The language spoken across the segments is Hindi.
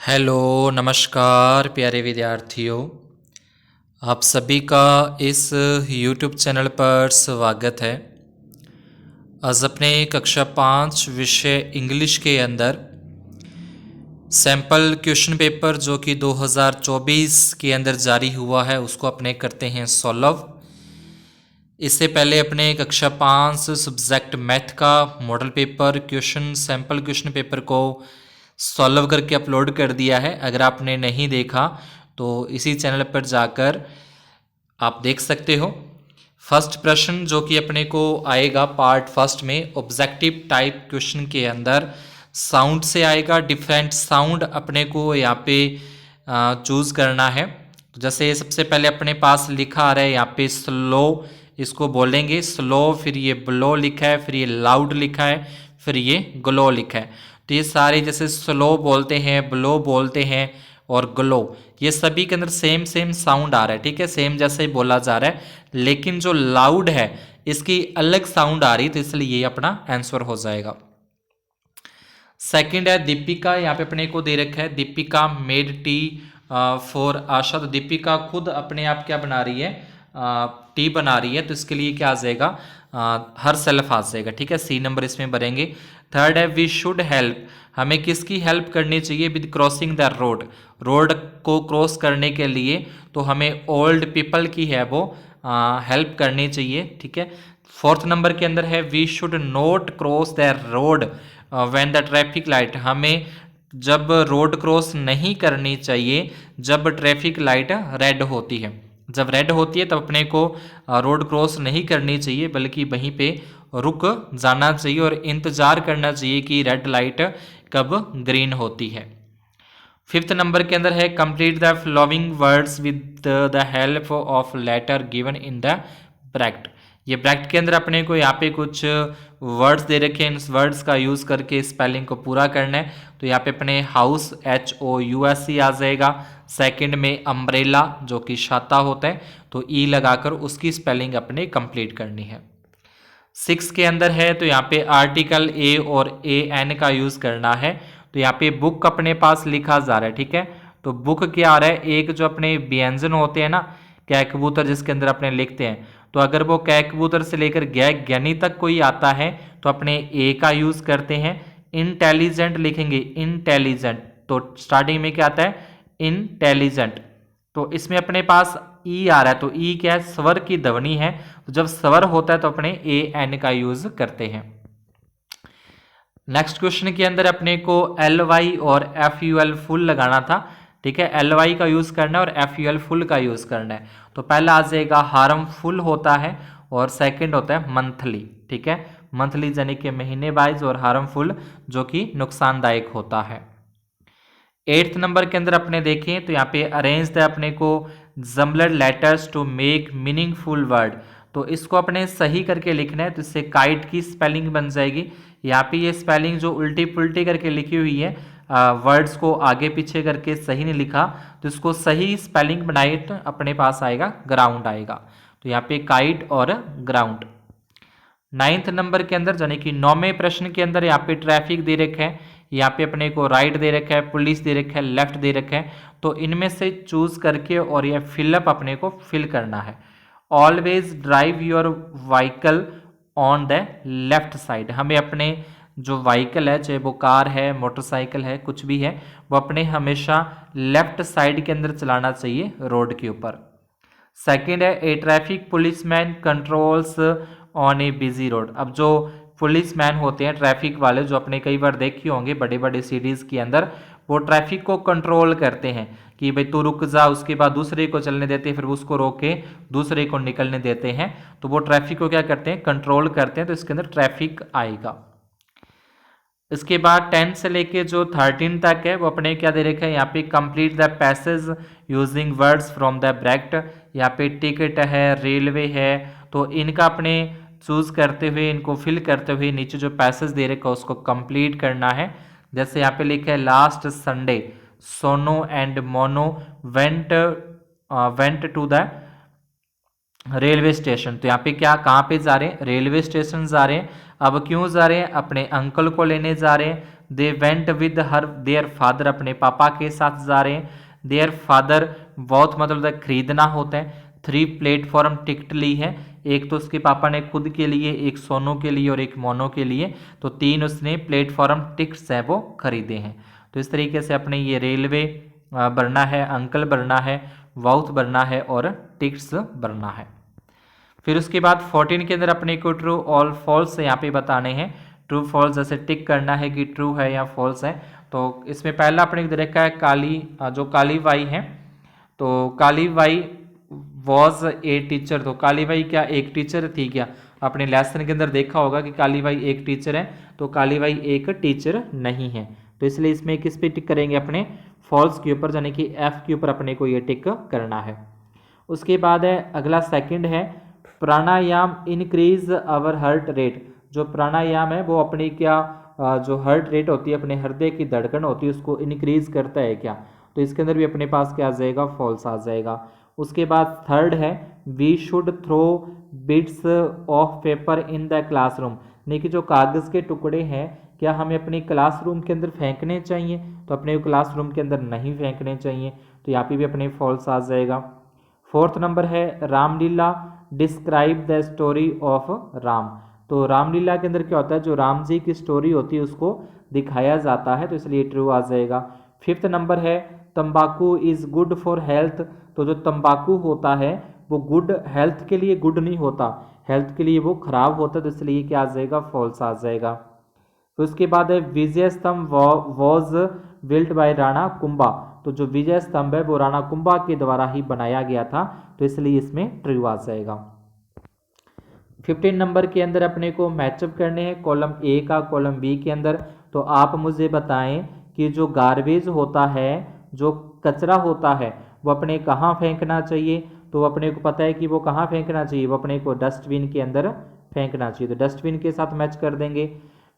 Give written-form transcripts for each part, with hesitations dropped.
हेलो नमस्कार प्यारे विद्यार्थियों, आप सभी का इस YouTube चैनल पर स्वागत है। आज अपने कक्षा 5 विषय इंग्लिश के अंदर सैम्पल क्वेश्चन पेपर जो कि 2024 के अंदर जारी हुआ है उसको अपने करते हैं सॉल्व। इससे पहले अपने कक्षा 5 सब्जेक्ट मैथ का model paper question sample question paper को सॉल्व करके अपलोड कर दिया है। अगर आपने नहीं देखा तो इसी चैनल पर जाकर आप देख सकते हो। फर्स्ट प्रश्न जो कि अपने को आएगा पार्ट फर्स्ट में ऑब्जेक्टिव टाइप क्वेश्चन के अंदर साउंड से आएगा। डिफरेंट साउंड अपने को यहाँ पे चूज़ करना है। तो जैसे सबसे पहले अपने पास लिखा आ रहा है यहाँ पे स्लो, इसको बोलेंगे स्लो, फिर ये ब्लो लिखा है, फिर ये लाउड लिखा है, फिर ये ग्लो लिखा है। तो ये सारे जैसे स्लो बोलते हैं, ब्लो बोलते हैं और ग्लो, ये सभी के अंदर सेम सेम साउंड आ रहा है, ठीक है, सेम जैसे ही बोला जा रहा है। लेकिन जो लाउड है इसकी अलग साउंड आ रही है, तो इसलिए ये अपना आंसर हो जाएगा। सेकंड है दीपिका, यहाँ पे अपने को दे रखा है दीपिका मेड टी फॉर आशा। तो दीपिका खुद अपने आप क्या बना रही है, टी बना रही है, तो इसके लिए क्या आ जाएगा, हर सेल्फ आ जाएगा, ठीक है, सी नंबर इसमें भरेंगे। थर्ड है वी शुड हेल्प, हमें किसकी हेल्प करनी चाहिए, with crossing the road, road को क्रॉस करने के लिए तो हमें ओल्ड पीपल की है वो हेल्प करनी चाहिए, ठीक है। फोर्थ नंबर के अंदर है we should not cross the road when the traffic light, हमें जब रोड क्रॉस नहीं करनी चाहिए जब ट्रैफिक लाइट रेड होती है। जब रेड होती है तब अपने को रोड क्रॉस नहीं करनी चाहिए, बल्कि वहीं पे रुक जाना चाहिए और इंतज़ार करना चाहिए कि रेड लाइट कब ग्रीन होती है। फिफ्थ नंबर के अंदर है complete the following words with the help of letter given in the bracket. ये ब्रैकेट के अंदर अपने को यहाँ पे कुछ वर्ड्स दे रखे हैं, इन वर्ड्स का यूज़ करके स्पेलिंग को पूरा करना है। तो यहाँ पे अपने हाउस HOUSE आ जाएगा। सेकंड में अम्ब्रेला जो कि छाता होता है, तो ई लगाकर उसकी स्पेलिंग अपने कंप्लीट करनी है। 6 के अंदर है तो यहाँ पे आर्टिकल ए और AN का यूज़ करना है। तो यहाँ पे बुक अपने पास लिखा जा रहा है, ठीक है। तो बुक क्या आ रहा है, एक जो अपने व्यंजन होते हैं ना, कै कबूतर जिसके अंदर अपने लिखते हैं, तो अगर वो कै कबूतर से लेकर ज्ञानी तक कोई आता है तो अपने ए का यूज़ करते हैं। इंटेलिजेंट लिखेंगे इंटेलिजेंट, तो स्टार्टिंग में क्या आता है इंटेलिजेंट, तो इसमें अपने पास ई आ रहा है, तो ई क्या है, स्वर की ध्वनि है, तो जब स्वर होता है तो अपने AN का यूज करते हैं। नेक्स्ट क्वेश्चन के अंदर अपने को LY और FUL फुल लगाना था, ठीक है, LY का यूज करना है और FUL फुल का यूज करना है। तो पहला आ जाएगा हार्मफुल होता है और सेकंड होता है मंथली, ठीक है, मंथली यानी कि महीने वाइज, और हार्मफुल जो कि नुकसानदायक होता है। 8th नंबर के अंदर अपने देखें तो यहाँ पे अरेंज द अपने को jumbled letters to make meaningful word, तो इसको अपने सही करके लिखना है, तो इससे काइट की स्पेलिंग बन जाएगी। यहाँ पे ये स्पेलिंग जो उल्टी पुल्टी करके लिखी हुई है, वर्ड्स को आगे पीछे करके सही नहीं लिखा, तो इसको सही स्पेलिंग बनाए तो अपने पास आएगा ग्राउंड आएगा। तो यहाँ पे काइट और ग्राउंड। 9th नंबर के अंदर यानी कि 9वें प्रश्न के अंदर यहाँ पे ट्रैफिक दे रखा है, यहाँ पे अपने को राइट दे रखा है, पुलिस दे रखा है, लेफ्ट दे रखा है, तो इनमें से चूज करके और यह फिलअप अपने को फिल करना है। Always drive your vehicle on the left side, हमें अपने जो व्हीकल है, चाहे वो कार है, मोटरसाइकिल है, कुछ भी है, वो अपने हमेशा लेफ्ट साइड के अंदर चलाना चाहिए रोड के ऊपर। सेकेंड है a traffic policeman controls on a busy road, अब जो पुलिसमैन होते हैं ट्रैफिक वाले, जो अपने कई बार देखे होंगे बड़े बड़े सिटीज़ के अंदर, वो ट्रैफिक को कंट्रोल करते हैं कि भाई तू रुक जा, उसके बाद दूसरे को चलने देते हैं, फिर उसको रोक के दूसरे को निकलने देते हैं, तो वो ट्रैफिक को क्या करते हैं, कंट्रोल करते हैं, तो इसके अंदर ट्रैफिक आएगा। इसके बाद 10 से लेके जो 13 तक है वो अपने क्या दे रखा है, यहाँ पे complete the passage using words from the bracket, यहाँ पे टिकट है, रेलवे है, तो इनका अपने चूज करते हुए, इनको फिल करते हुए नीचे जो पैसेज दे रखा है उसको कंप्लीट करना है। जैसे यहाँ पे लिखा है last Sunday Sono and Mono went to the railway station, तो यहाँ पे क्या, कहाँ पे जा रहे हैं, रेलवे स्टेशन जा रहे हैं। अब क्यों जा रहे हैं, अपने अंकल को लेने जा रहे हैं, they went with her their father, अपने पापा के साथ जा रहे हैं। देयर फादर बहुत मतलब खरीदना होता है। 3 प्लेटफॉर्म टिकट ली है, एक तो उसके पापा ने खुद के लिए, एक सोनू के लिए और एक मोनू के लिए, तो 3 उसने प्लेटफॉर्म टिकट्स हैं वो खरीदे हैं। तो इस तरीके से अपने ये रेलवे भरना है, अंकल भरना है, वाउथ भरना है और टिकट्स भरना है। फिर उसके बाद 14 के अंदर अपने को ट्रू ऑल फॉल्स यहाँ पे बताने हैं। ट्रू फॉल्स जैसे टिक करना है कि ट्रू है या फॉल्स है। तो इसमें पहला अपने को देखा है काली, जो काली बाई है, तो Kali Bai was a teacher, तो काली बाई क्या एक टीचर थी क्या? अपने लेसन के अंदर देखा होगा कि काली बाई एक टीचर है, तो काली बाई एक टीचर नहीं है। तो इसलिए इसमें किस पे टिक करेंगे? अपने फॉल्स के ऊपर, यानी कि एफ के ऊपर अपने को ये टिक करना है। उसके बाद है अगला सेकंड है प्राणायाम इंक्रीज आवर हार्ट रेट। जो प्राणायाम है वो अपनी क्या जो हार्ट रेट होती है, अपने हृदय की धड़कन होती है, उसको इंक्रीज करता है क्या? तो इसके अंदर भी अपने पास क्या आ जाएगा? फॉल्स आ जाएगा। उसके बाद थर्ड है we should throw bits of paper in the classroom, यानी कि जो कागज़ के टुकड़े हैं क्या हमें अपने क्लासरूम के अंदर फेंकने चाहिए? तो अपने क्लासरूम के अंदर नहीं फेंकने चाहिए, तो यहाँ पे भी अपने फॉल्स आ जाएगा। फोर्थ नंबर है Ramlila describe the story of Ram. तो रामलीला के अंदर क्या होता है? जो राम जी की स्टोरी होती है उसको दिखाया जाता है, तो इसलिए ट्रू आ जाएगा। फिफ्थ नंबर है तंबाकू इज़ गुड फॉर हेल्थ। तो जो तंबाकू होता है वो गुड हेल्थ के लिए गुड नहीं होता, हेल्थ के लिए वो खराब होता है, तो इसलिए क्या आ जाएगा? फॉल्स आ जाएगा। तो उसके बाद है विजय स्तंभ was built by Rana Kumbha. तो जो विजय स्तंभ है वो राणा कुंभा के द्वारा ही बनाया गया था, तो इसलिए इसमें ट्रू आ जाएगा। 15 नंबर के अंदर अपने को मैचअप करने हैं कॉलम ए का कॉलम बी के अंदर। तो आप मुझे बताएं कि जो गार्बेज होता है, जो कचरा होता है, वो अपने कहाँ फेंकना चाहिए? तो अपने को पता है कि वो कहाँ फेंकना चाहिए, वो अपने को डस्टबिन के अंदर फेंकना चाहिए, तो डस्टबिन के साथ मैच कर देंगे।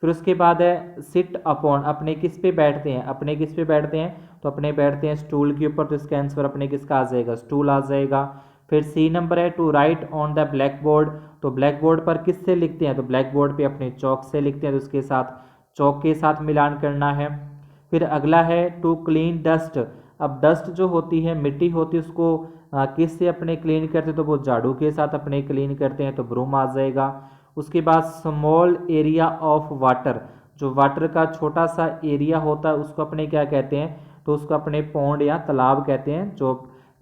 फिर उसके बाद है सिट अपॉन, अपने किस पे बैठते हैं? अपने किस पे बैठते हैं? तो अपने बैठते हैं स्टूल के ऊपर, तो इसका आंसर अपने किसका आ जाएगा? स्टूल आ जाएगा। फिर सी नंबर है to write on the blackboard. तो ब्लैक बोर्ड पर किससे लिखते हैं? तो ब्लैक बोर्ड पे अपने चौक से लिखते हैं, तो उसके साथ चौक के साथ मिलान करना है। फिर अगला है टू क्लीन डस्ट। अब डस्ट जो होती है, मिट्टी होती है, उसको किस से अपने क्लीन करते हैं? तो वो झाड़ू के साथ अपने क्लीन करते हैं, तो ब्रूम आ जाएगा। उसके बाद स्मॉल एरिया ऑफ वाटर, जो वाटर का छोटा सा एरिया होता है उसको अपने क्या कहते हैं? तो उसको अपने पौंड या तालाब कहते हैं। जो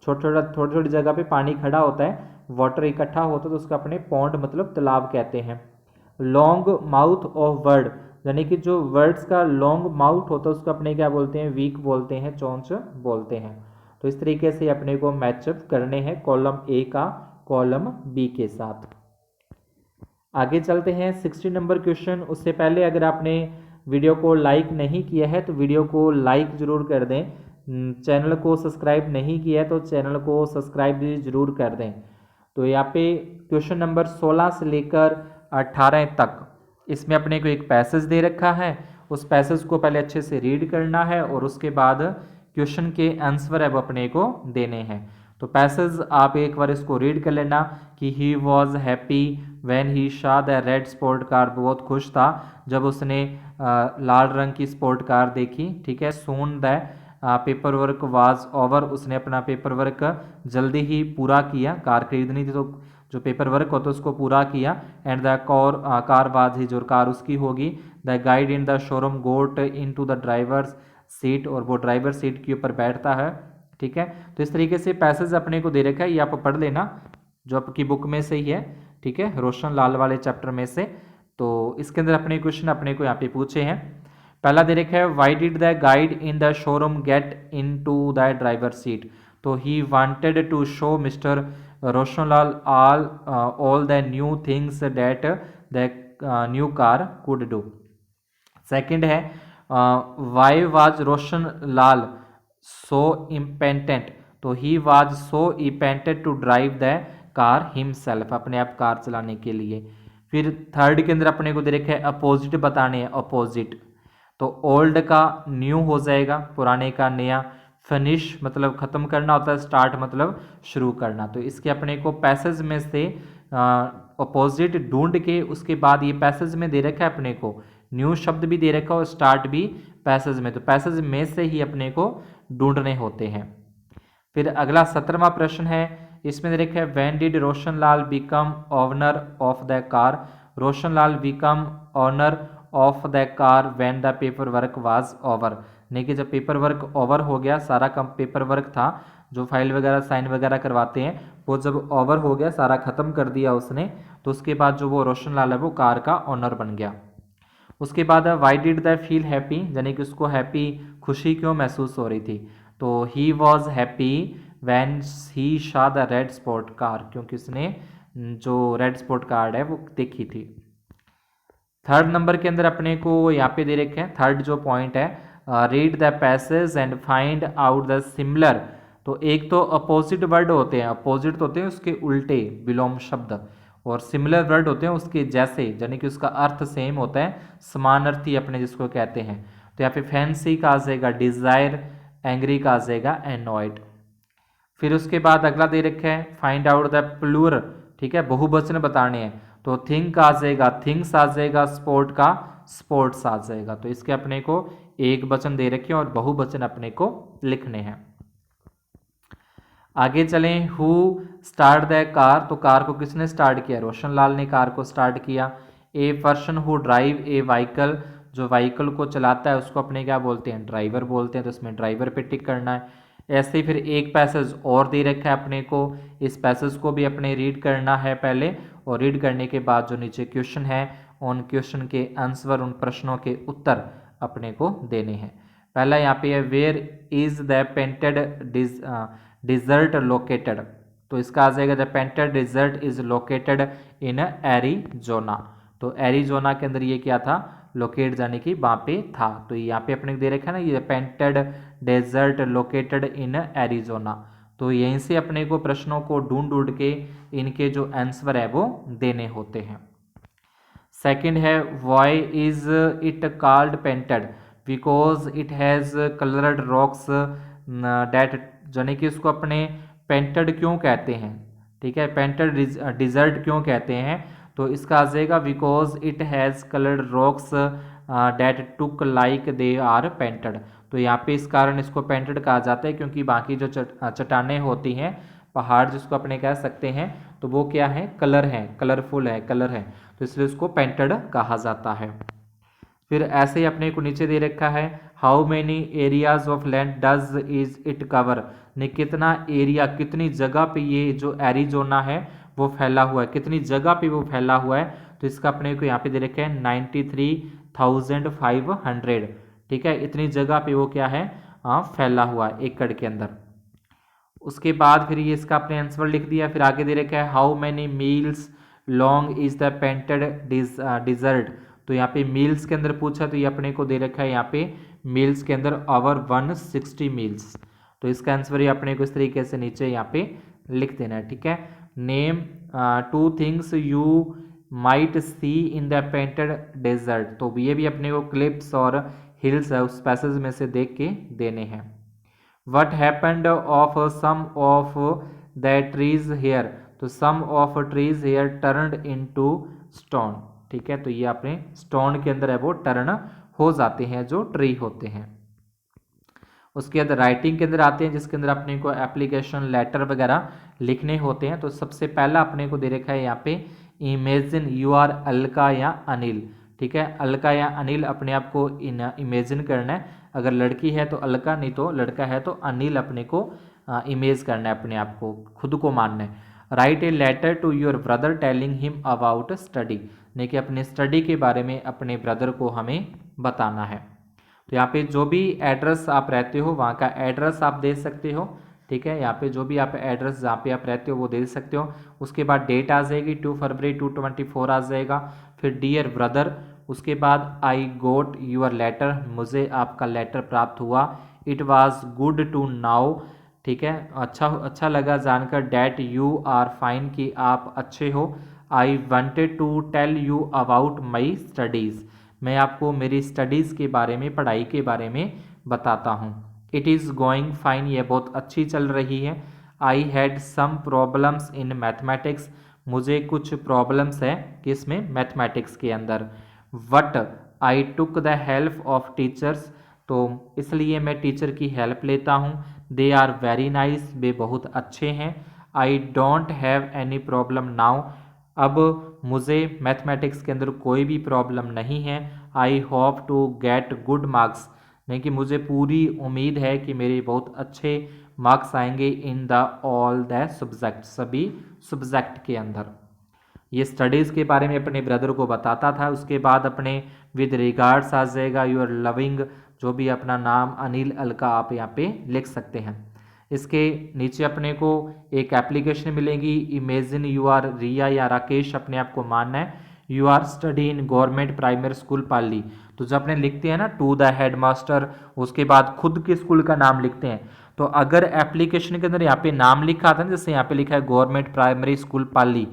छोटी छोटी जगह पे पानी खड़ा होता है, वाटर इकट्ठा होता है, तो उसको अपने पौंड मतलब तालाब कहते हैं। लॉन्ग माउथ ऑफ वर्ड, यानी कि जो वर्ड्स का लॉन्ग माउथ होता है उसको अपने क्या बोलते हैं? वीक बोलते हैं, चोंच बोलते हैं। तो इस तरीके से अपने को मैचअप करने हैं कॉलम ए का कॉलम बी के साथ। आगे चलते हैं 60 नंबर क्वेश्चन। उससे पहले अगर आपने वीडियो को लाइक नहीं किया है तो वीडियो को लाइक ज़रूर कर दें, चैनल को सब्सक्राइब नहीं किया है तो चैनल को सब्सक्राइब भी ज़रूर कर दें। तो यहाँ पे क्वेश्चन नंबर 16 से लेकर 18 तक इसमें अपने को एक पैसेज दे रखा है, उस पैसेज को पहले अच्छे से रीड करना है और उसके बाद क्वेश्चन के आंसर है वो अपने को देने हैं। तो पैसेज आप एक बार इसको रीड कर लेना कि he was happy when he Shaw the red sport car, बहुत खुश था जब उसने लाल रंग की स्पोर्ट कार देखी, ठीक है। Soon the paper work was over, उसने अपना पेपर वर्क जल्दी ही पूरा किया, कार खरीदनी थी तो जो पेपर वर्क होता है उसको पूरा किया। And the car was he, जो कार उसकी होगी। The guide in the showroom got into the driver's seat, और वो ड्राइवर सीट के ऊपर बैठता है, ठीक है। तो इस तरीके से पैसेज अपने को दे रखा है, ये आप पढ़ लेना जो आपकी बुक में से ही है, ठीक है, रोशन लाल वाले चैप्टर में से। तो इसके अंदर अपने क्वेश्चन अपने को यहाँ पे पूछे हैं। पहला दे रखा है why did the guide in the showroom get into the driver seat, तो he wanted to show mister Roshanlal all the new things that the new car could do. Second है why was Roshan Lal so impatient, तो he was so impatient to drive the car himself, अपने आप कार चलाने के लिए। फिर थर्ड के अंदर अपने को दे रखा है अपोजिट बताने हैं, अपोजिट तो ओल्ड का न्यू हो जाएगा, पुराने का नया। फिनिश मतलब ख़त्म करना होता है, स्टार्ट मतलब शुरू करना। तो इसके अपने को पैसेज में से अपोजिट ढूंढ के उसके बाद ये पैसेज में दे रखा है अपने को न्यू शब्द भी दे रखा है और स्टार्ट भी पैसेज में, तो पैसेज में से ही अपने को ढूंढने होते हैं। फिर अगला 17वां प्रश्न है, इसमें दे रखा है when did Roshan Lal become owner of the car. Roshan Lal become owner of the car when the paper work was over. यानी कि जब पेपर वर्क ओवर हो गया, सारा कम पेपर वर्क था जो फाइल वगैरह साइन वगैरह करवाते हैं, वो जब ओवर हो गया, सारा ख़त्म कर दिया उसने, तो उसके बाद जो वो रोशन लाल है वो कार का ओनर बन गया। उसके बाद why did the feel happy, यानी कि उसको हैप्पी खुशी क्यों महसूस हो रही थी, तो he was happy when he Shaw the red spot car, क्योंकि उसने जो रेड स्पॉट कार है वो देखी थी। थर्ड नंबर के अंदर अपने को यहाँ पे दे रखे हैं, थर्ड जो पॉइंट है, read the passage and find out the similar. तो एक तो अपोजिट वर्ड होते हैं, अपोजिट होते हैं उसके उल्टे विलोम शब्द, और सिमिलर वर्ड होते हैं उसके जैसे, यानी कि उसका अर्थ सेम होता है, समानार्थी अपने जिसको कहते हैं। तो यहाँ पे फैंसी का आ जाएगा डिजायर, एंग्री का आ जाएगा एनॉयड। फिर उसके बाद अगला दे रखा है फाइंड आउट द प्लूरल, ठीक है, बहुवचन बताने हैं, तो थिंक आ जाएगा थिंग्स आ जाएगा, स्पोर्ट का स्पोर्ट्स आ जाएगा। तो इसके अपने को एक वचन दे रखे हैं और बहुवचन अपने को लिखने हैं। आगे चलें, हु स्टार्ट द कार, तो कार को किसने स्टार्ट किया, रोशन लाल ने कार को स्टार्ट किया। A person who drive A vehicle, जो व्हीकल को चलाता है उसको अपने क्या बोलते हैं, ड्राइवर बोलते हैं, तो इसमें ड्राइवर पे टिक करना है। ऐसे ही फिर एक पैसेज और दे रखा है अपने को, इस पैसेज को भी अपने रीड करना है पहले, और रीड करने के बाद जो नीचे क्वेश्चन है उन क्वेश्चन के आंसर, उन प्रश्नों के उत्तर अपने को देने हैं। पहला यहाँ पे है where is the painted desert located, तो इसका आ जाएगा the painted desert is located in Arizona. तो एरिजोना के अंदर ये क्या था, लोकेट जाने की वहाँ पे था, तो यहाँ पे अपने दे रखा है ना ये painted desert located in Arizona. तो यहीं से अपने को प्रश्नों को ढूंढ ढूंढ के इनके जो आंसर है वो देने होते हैं। सेकंड है why is it called painted, because it has coloured rocks that, यानी कि उसको अपने पेंटेड क्यों कहते हैं, ठीक है, पेंटेड डिजर्ट क्यों कहते हैं, तो इसका आ जाएगा because it has coloured rocks that look like they are painted. तो यहाँ पे इस कारण इसको पेंटेड कहा जाता है, क्योंकि बाकी जो चट्टानें होती हैं, पहाड़ जिसको अपने कह सकते हैं, तो वो क्या है, कलर है, कलरफुल है, कलर है, तो इसलिए उसको पेंटेड कहा जाता है। फिर ऐसे ही अपने को नीचे दे रखा है how many areas of land does is it cover, ने कितना एरिया, कितनी जगह पे ये जो एरिजोना है वो फैला हुआ है, कितनी जगह पे वो फैला हुआ है, तो इसका अपने को यहाँ पे दे रखा है 93,500, ठीक है, इतनी जगह पे वो क्या है, फैला हुआ है एकड़ के अंदर। उसके बाद फिर ये इसका अपने आंसर लिख दिया। फिर आगे दे रखा है how many miles long is the painted desert, तो यहाँ पे मील्स के अंदर पूछा, तो ये अपने को दे रखा है यहाँ पे मील्स के अंदर ओवर 160 मील्स, तो इसका आंसर ये अपने को इस तरीके से नीचे यहाँ पे लिख देना है, ठीक है। Name 2 things you might see in the painted desert, तो ये भी अपने को क्लिप्स और हिल्स है उस पैसेज में से देख के देने हैं। What happened of some of the trees here, तो some of trees here turned into stone, ठीक है, तो ये अपने स्टोन के अंदर है वो टर्न हो जाते हैं जो ट्री होते हैं। उसके अंदर राइटिंग के अंदर आते हैं, जिसके अंदर अपने को एप्लीकेशन लेटर वगैरह लिखने होते हैं। तो सबसे पहला अपने को दे रखा है यहाँ पे इमेजिन यू आर अलका या अनिल, ठीक है, अलका या अनिल अपने आप को इमेजिन करना है, अगर लड़की है तो अलका, नहीं तो लड़का है तो अनिल अपने को इमेज करना है, अपने आप को खुद को मानना है। Write a letter to your brother telling him about study, यानी कि अपने स्टडी के बारे में अपने ब्रदर को हमें बताना है। तो यहाँ पे जो भी एड्रेस आप रहते हो वहाँ का एड्रेस आप दे सकते हो, ठीक है, यहाँ पे जो भी आप एड्रेस जहाँ पे आप रहते हो वो दे सकते हो। उसके बाद डेट आ जाएगी 2 फरवरी 2024 आ जाएगा। फिर डियर ब्रदर, उसके बाद आई गोट यूर लेटर, मुझे आपका लेटर प्राप्त हुआ। It was good to know, ठीक है, अच्छा लगा जानकर डैट यू आर फाइन, कि आप अच्छे हो। I wanted to tell you about my studies, मैं आपको मेरी स्टडीज़ के बारे में, पढ़ाई के बारे में बताता हूँ। इट इज़ गोइंग फाइन, ये बहुत अच्छी चल रही है। I had some problems in mathematics, मुझे कुछ प्रॉब्लम्स है किसमें, मैथमेटिक्स के अंदर। What I took the help of teachers, तो इसलिए मैं टीचर की हेल्प लेता हूँ। दे आर वेरी नाइस, वे बहुत अच्छे हैं। I don't have any problem now, अब मुझे मैथमेटिक्स के अंदर कोई भी प्रॉब्लम नहीं है। I hope to get good marks, नहीं कि मुझे पूरी उम्मीद है कि मेरे बहुत अच्छे मार्क्स आएंगे in the all the subject, सभी सब्जेक्ट के अंदर। ये स्टडीज़ के बारे में अपने ब्रदर को बताता था। उसके बाद अपने विद रिगार्ड्स आ जाएगा, यू आर लविंग, जो भी अपना नाम अनिल अलका आप यहाँ पे लिख सकते हैं। इसके नीचे अपने को एक एप्लीकेशन मिलेगी, इमेजिन यू आर रिया या राकेश अपने आप को मानना है, you are study in government primary school Pali. तो जब अपने लिखते हैं ना टू द हेड मास्टर, उसके बाद खुद के स्कूल का नाम लिखते हैं, तो अगर एप्लीकेशन के अंदर यहाँ पे नाम लिखा आता है, जैसे यहाँ पे लिखा है गवर्नमेंट प्राइमरी स्कूल पाली,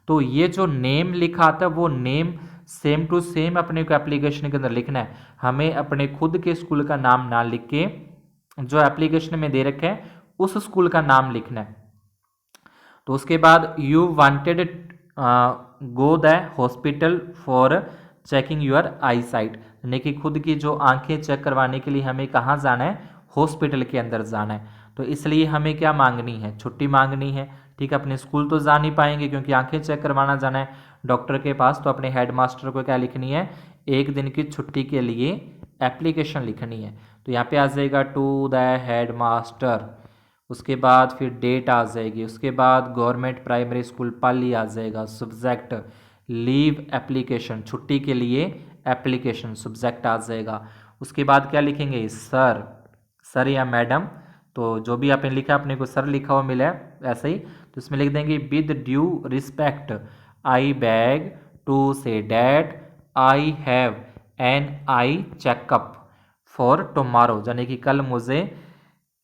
तो ये जो नेम लिखा आता है वो नेम सेम टू सेम अपने को एप्लीकेशन के अंदर लिखना है। हमें अपने खुद के स्कूल का नाम ना लिख के जो एप्लीकेशन में दे रखे हैं उस स्कूल का नाम लिखना है। तो उसके बाद you wanted go the hospital for checking your I site, यानी कि खुद की जो आंखें चेक करवाने के लिए हमें कहाँ जाना है, हॉस्पिटल के अंदर जाना है। तो इसलिए हमें क्या मांगनी है, छुट्टी मांगनी है। ठीक है, अपने स्कूल तो जा नहीं पाएंगे क्योंकि आंखें चेक करवाना जाना है डॉक्टर के पास, तो अपने हेड मास्टर को क्या लिखनी है, एक दिन की छुट्टी के लिए एप्लीकेशन लिखनी है। तो यहाँ पे आ जाएगा टू द हेड मास्टर, उसके बाद फिर डेट आ जाएगी, उसके बाद गवर्नमेंट प्राइमरी स्कूल पाली आ जाएगा, सब्जेक्ट लीव एप्लीकेशन, छुट्टी के लिए एप्लीकेशन सब्जेक्ट आ जाएगा। उसके बाद क्या लिखेंगे, सर, सर या मैडम, तो जो भी आपने लिखा अपने को सर लिखा हुआ मिला है ऐसे ही, तो इसमें लिख देंगे with due respect I beg to say that I have an eye checkup for tomorrow, यानी कि कल मुझे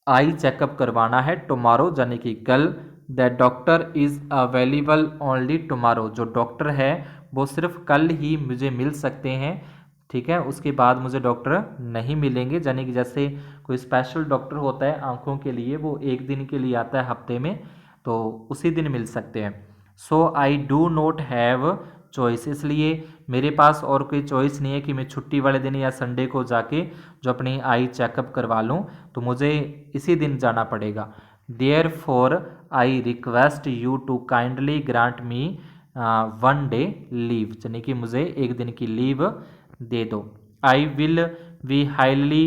आई चेकअप करवाना है टुमारो, यानी कि कल। The doctor is available only tomorrow, जो डॉक्टर है वो सिर्फ कल ही मुझे मिल सकते हैं। ठीक है, उसके बाद मुझे डॉक्टर नहीं मिलेंगे, यानी कि जैसे कोई स्पेशल डॉक्टर होता है आँखों के लिए, वो एक दिन के लिए आता है हफ्ते में, तो उसी दिन मिल सकते हैं। So I do not have choice, इसलिए मेरे पास और कोई चॉइस नहीं है कि मैं छुट्टी वाले दिन या संडे को जाके जो अपनी आई चेकअप करवा लूँ, तो मुझे इसी दिन जाना पड़ेगा। Therefore I request you to kindly grant me one day leave, यानी कि मुझे एक दिन की लीव दे दो। I will be highly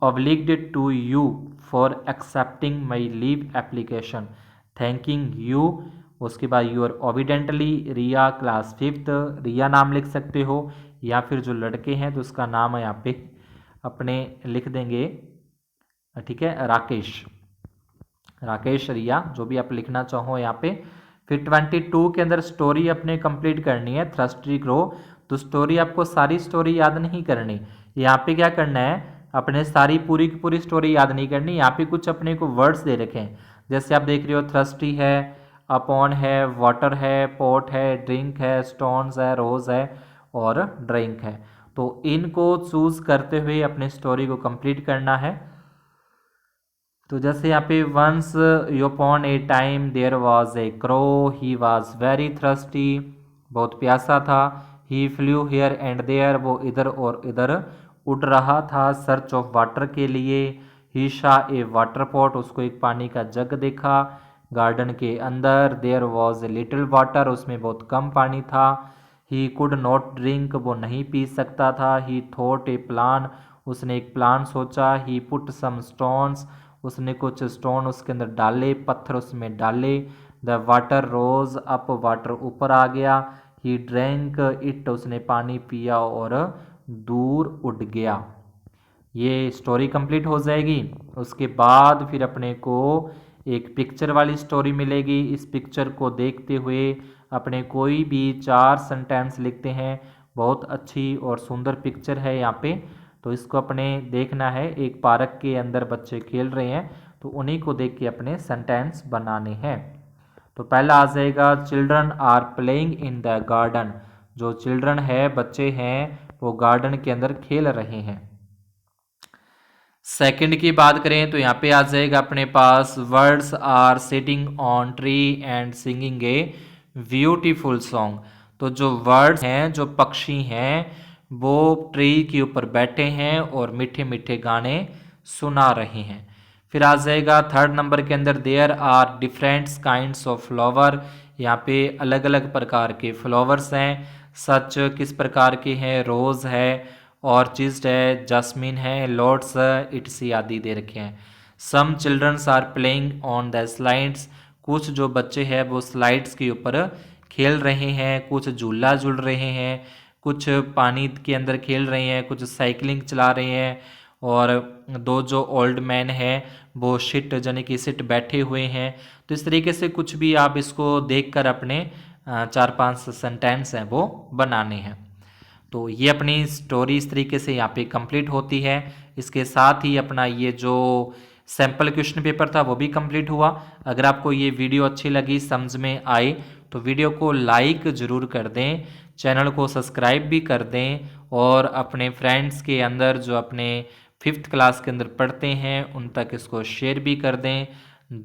obliged to you for accepting my leave application, thanking you. उसके बाद yours obediently Riya class 5th, Riya नाम लिख सकते हो, या फिर जो लड़के हैं तो उसका नाम है यहाँ पे अपने लिख देंगे, ठीक है, राकेश, राकेश रिया, जो भी आप लिखना चाहो यहाँ पे। फिर 22 के अंदर स्टोरी अपने कंप्लीट करनी है, थ्रस्टी ग्रो, तो स्टोरी आपको सारी स्टोरी याद नहीं करनी, यहाँ पे क्या करना है, अपने सारी पूरी की पूरी स्टोरी याद नहीं करनी, यहाँ पे कुछ अपने को वर्ड्स दे रखे हैं, जैसे आप देख रहे हो थ्रस्टी है, अपॉन है, वाटर है, पोट है, ड्रिंक है, स्टोन्स है, रोज है और ड्रिंक है। तो इनको चूज करते हुए अपने स्टोरी को कंप्लीट करना है। तो जैसे यहाँ पे once upon a time there was a crow, he was very thirsty, बहुत प्यासा था। He flew here and there, वो इधर और इधर उड़ रहा था सर्च ऑफ वाटर के लिए। ही शा ए वाटर पॉट, उसको एक पानी का जग देखा। गार्डन के अंदर there was a little water, उसमें बहुत कम पानी था। ही कुड नॉट ड्रिंक, वो नहीं पी सकता था। ही थॉट ए प्लान, उसने एक प्लान सोचा। ही पुट सम स्टोन्स, उसने कुछ स्टोन उसके अंदर डाले, पत्थर उसमें डाले। The water rose up, water ऊपर आ गया। ही ड्रैंक इट, उसने पानी पिया और दूर उड़ गया। ये स्टोरी कंप्लीट हो जाएगी। उसके बाद फिर अपने को एक पिक्चर वाली स्टोरी मिलेगी। इस पिक्चर को देखते हुए अपने कोई भी 4 सेंटेंस लिखते हैं। बहुत अच्छी और सुंदर पिक्चर है यहाँ पे, तो इसको अपने देखना है। एक पार्क के अंदर बच्चे खेल रहे हैं, तो उन्हीं को देख के अपने सेंटेंस बनाने हैं। तो पहला आ जाएगा children are playing in the garden, जो चिल्ड्रन है, बच्चे हैं, वो गार्डन के अंदर खेल रहे हैं। सेकंड की बात करें तो यहाँ पे आ जाएगा अपने पास words are sitting on tree and singing a beautiful song. तो जो वर्ड्स हैं, जो पक्षी हैं, वो ट्री के ऊपर बैठे हैं और मीठे मीठे गाने सुना रहे हैं। फिर आ जाएगा थर्ड नंबर के अंदर, there are different kinds of flower. यहाँ पे अलग अलग प्रकार के फ्लावर्स हैं। सच किस प्रकार के हैं, रोज़ है, ऑर्चिड है, जैस्मिन है, लॉर्ड्स, इट्सी आदि दे रखे हैं। Some childrens are playing on the slides. कुछ जो बच्चे हैं वो स्लाइड्स के ऊपर खेल रहे हैं, कुछ झूला झूल रहे हैं, कुछ पानी के अंदर खेल रहे हैं, कुछ साइकिलिंग चला रहे हैं। और दो जो ओल्ड मैन हैं वो शिट यानी कि सिट बैठे हुए हैं। तो इस तरीके से कुछ भी आप इसको देखकर अपने 4-5 सेंटेंस हैं वो बनाने हैं। तो ये अपनी स्टोरी इस तरीके से यहाँ पे कंप्लीट होती है। इसके साथ ही अपना ये जो सैम्पल क्वेश्चन पेपर था वो भी कंप्लीट हुआ। अगर आपको ये वीडियो अच्छी लगी, समझ में आई, तो वीडियो को लाइक ज़रूर कर दें, चैनल को सब्सक्राइब भी कर दें और अपने फ्रेंड्स के अंदर जो अपने 5th क्लास के अंदर पढ़ते हैं उन तक इसको शेयर भी कर दें।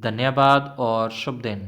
धन्यवाद और शुभ दिन।